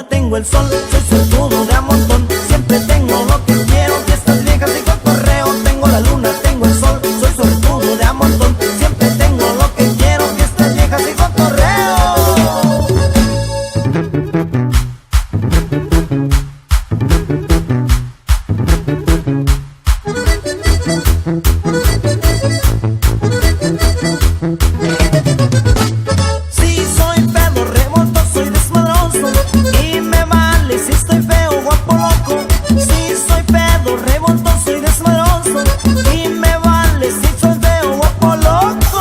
Tengo el sol, soy suertudo de a montón. Siempre tengo lo que quiero, fiestas viejas y cotorreo. Tengo la luna, tengo el sol, soy suertudo de a montón. Siempre tengo lo que quiero, fiestas viejas y cotorreo. Sí, soy pedo, revoltoso, soy desmadroso. Y me vale si estoy feo, guapo, loco. Sí, soy pedo, revoltoso y desmadroso. Y me vale si soy feo, guapo, loco.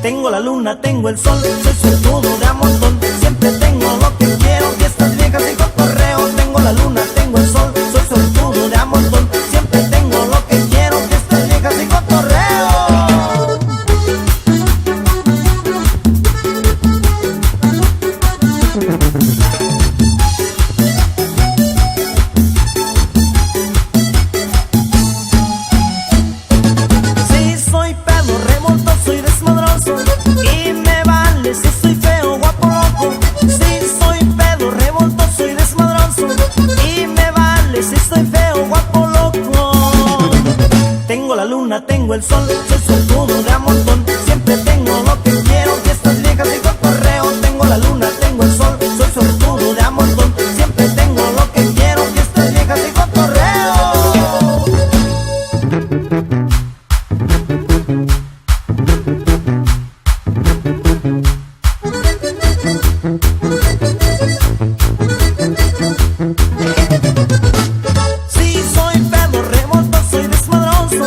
Tengo la luna, tengo el sol, soy suertudo de a montón. Siempre tengo lo que quiero, fiestas viejas y cotorreo. Tengo la luna, tengo el sol, soy suertudo de a montón. Siempre tengo lo que quiero, fiestas viejas y cotorreo. Sí, soy pedo, revoltoso y desmadroso. Y me vale si soy feo, guapo, loco. Sí, soy pedo, revoltoso y desmadroso. Y me vale si soy feo, guapo, loco. Tengo la luna, tengo el sol, soy suertudo de a montón. Siempre tengo lo que quiero, fiestas viejas y cotorreo. Tengo la luna, tengo el sol, soy suertudo de a montón. Siempre tengo lo que quiero, fiestas viejas y cotorreo. Sí, soy pedo, revoltoso y desmadroso.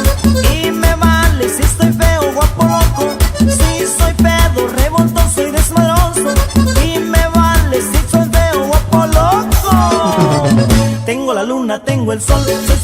Y me vale si estoy feo, guapo, loco. Sí, soy pedo, revoltoso y desmadroso. Y me vale si soy feo, guapo, loco. Tengo la luna, tengo el sol, soy